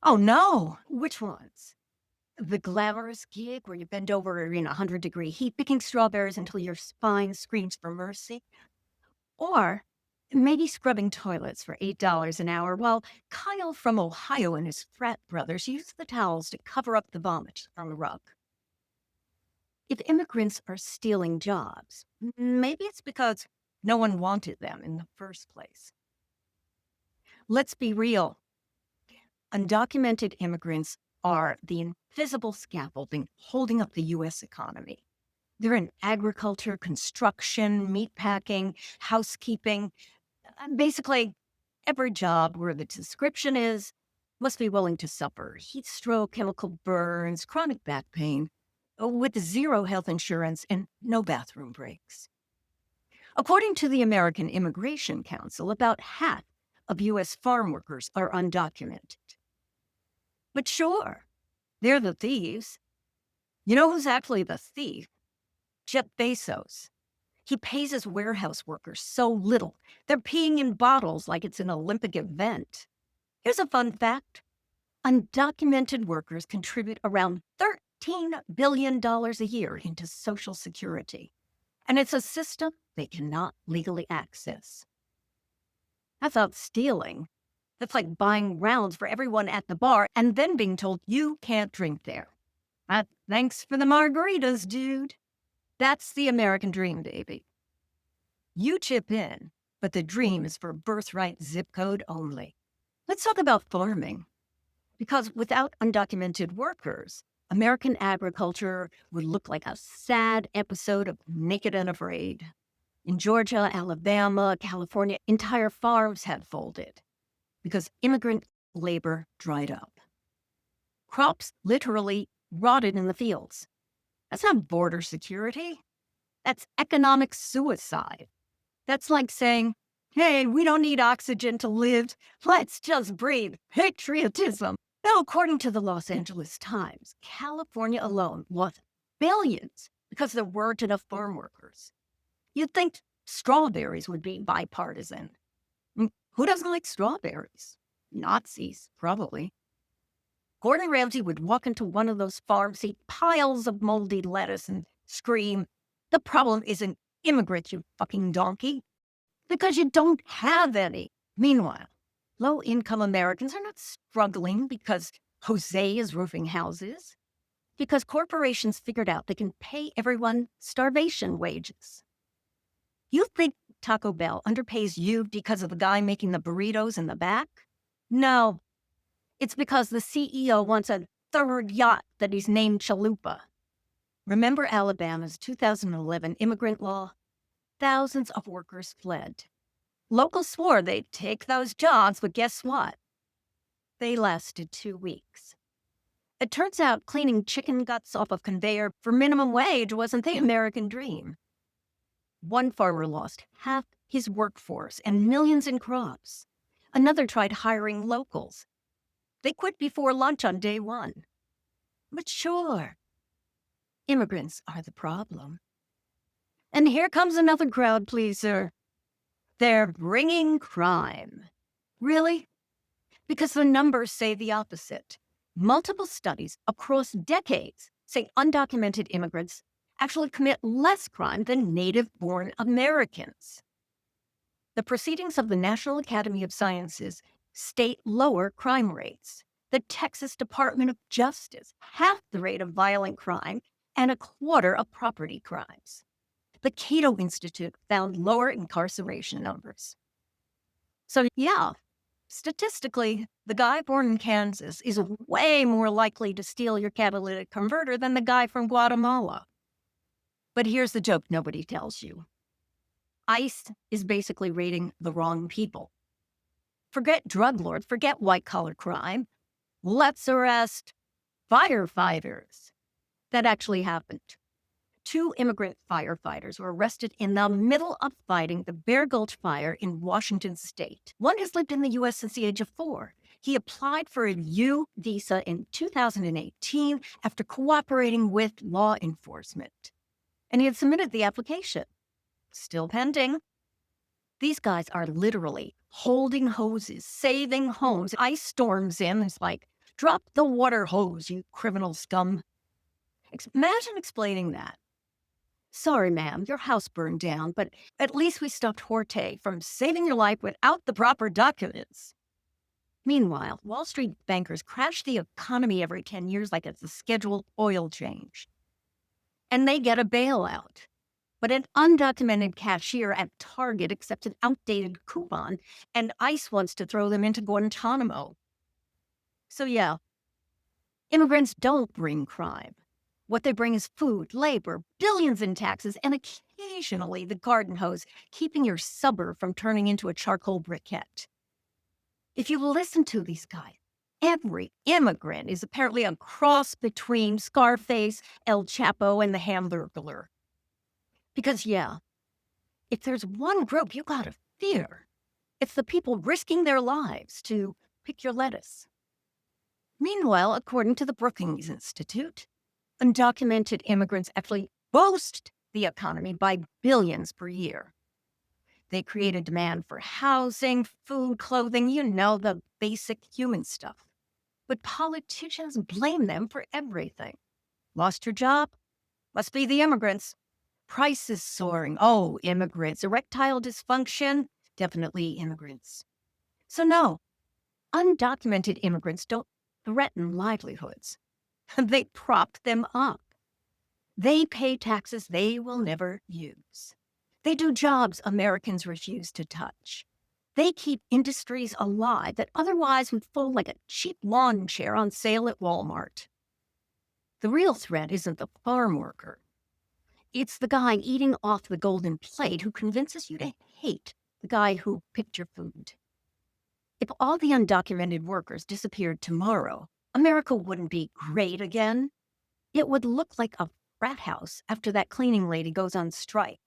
Oh, no. Which ones? The glamorous gig where you bend over in a 100-degree heat picking strawberries until your spine screams for mercy? Or maybe scrubbing toilets for $8 an hour while Kyle from Ohio and his frat brothers use the towels to cover up the vomit on the rug. If immigrants are stealing jobs, maybe it's because no one wanted them in the first place. Let's be real. Undocumented immigrants are the invisible scaffolding holding up the U.S. economy. They're in agriculture, construction, meatpacking, housekeeping, basically every job where the description is must be willing to suffer heat stroke, chemical burns, chronic back pain, with zero health insurance and no bathroom breaks. According to the American Immigration Council, about half of U.S. farm workers are undocumented. But sure, they're the thieves. You know who's actually the thief? Jeff Bezos. He pays his warehouse workers so little, they're peeing in bottles like it's an Olympic event. Here's a fun fact. Undocumented workers contribute around $13 billion a year into Social Security, and it's a system they cannot legally access. That's not stealing. That's like buying rounds for everyone at the bar and then being told you can't drink there. Thanks for the margaritas, dude. That's the American dream, baby. You chip in, but the dream is for birthright zip code only. Let's talk about farming. Because without undocumented workers, American agriculture would look like a sad episode of Naked and Afraid. In Georgia, Alabama, California, entire farms had folded because immigrant labor dried up. Crops literally rotted in the fields. That's not border security. That's economic suicide. That's like saying, hey, we don't need oxygen to live. Let's just breathe. Patriotism. Now, according to the Los Angeles Times, California alone lost billions because there weren't enough farm workers. You'd think strawberries would be bipartisan. Who doesn't like strawberries? Nazis, probably. Gordon Ramsay would walk into one of those farms, see piles of moldy lettuce, and scream, the problem isn't immigrants, you fucking donkey, because you don't have any. Meanwhile, low-income Americans are not struggling because Jose is roofing houses, because corporations figured out they can pay everyone starvation wages. You think Taco Bell underpays you because of the guy making the burritos in the back? No. It's because the CEO wants a third yacht that he's named Chalupa. Remember Alabama's 2011 immigrant law? Thousands of workers fled. Locals swore they'd take those jobs, but guess what? They lasted 2 weeks. It turns out cleaning chicken guts off a conveyor for minimum wage wasn't the American dream. One farmer lost half his workforce and millions in crops. Another tried hiring locals. They quit before lunch on day one. But sure, immigrants are the problem. And here comes another crowd pleaser. They're bringing crime. Really? Because the numbers say the opposite. Multiple studies across decades say undocumented immigrants actually commit less crime than native-born Americans. The proceedings of the National Academy of Sciences state lower crime rates. The Texas Department of Justice, half the rate of violent crime and a quarter of property crimes. The Cato Institute found lower incarceration numbers. So yeah, statistically, the guy born in Kansas is way more likely to steal your catalytic converter than the guy from Guatemala. But here's the joke nobody tells you. ICE is basically raiding the wrong people. Forget drug lords, forget white-collar crime. Let's arrest firefighters. That actually happened. 2 immigrant firefighters were arrested in the middle of fighting the Bear Gulch fire in Washington state. One has lived in the U.S. since the age of 4. He applied for a U visa in 2018 after cooperating with law enforcement. And he had submitted the application. Still pending. These guys are literally holding hoses, saving homes. ICE storms in. It's like, Drop the water hose, you criminal scum. Imagine explaining that. Sorry, ma'am, your house burned down, but at least we stopped Horte from saving your life without the proper documents. Meanwhile, Wall Street bankers crash the economy every 10 years like it's a scheduled oil change. And they get a bailout. But an undocumented cashier at Target accepts an outdated coupon, and ICE wants to throw them into Guantanamo. So yeah, immigrants don't bring crime. What they bring is food, labor, billions in taxes, and occasionally the garden hose, keeping your suburb from turning into a charcoal briquette. If you listen to these guys, every immigrant is apparently a cross between Scarface, El Chapo, and the Hamburglar. Because, yeah, if there's one group you gotta fear, it's the people risking their lives to pick your lettuce. Meanwhile, according to the Brookings Institute, undocumented immigrants actually boost the economy by billions per year. They create a demand for housing, food, clothing, the basic human stuff. But politicians blame them for everything. Lost your job? Must be the immigrants. Prices soaring? Oh, immigrants. Erectile dysfunction? Definitely immigrants. So no, undocumented immigrants don't threaten livelihoods. They prop them up. They pay taxes they will never use. They do jobs Americans refuse to touch. They keep industries alive that otherwise would fold like a cheap lawn chair on sale at Walmart. The real threat isn't the farm worker. It's the guy eating off the golden plate who convinces you to hate the guy who picked your food. If all the undocumented workers disappeared tomorrow, America wouldn't be great again. It would look like a frat house after that cleaning lady goes on strike.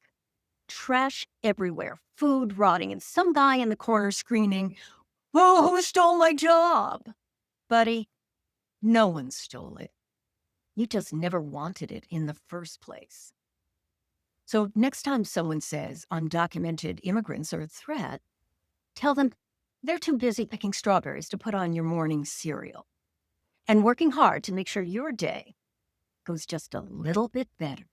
Trash everywhere, food rotting, and some guy in the corner screaming, "Oh, who stole my job?" Buddy, no one stole it. You just never wanted it in the first place. So next time someone says undocumented immigrants are a threat, tell them they're too busy picking strawberries to put on your morning cereal and working hard to make sure your day goes just a little bit better.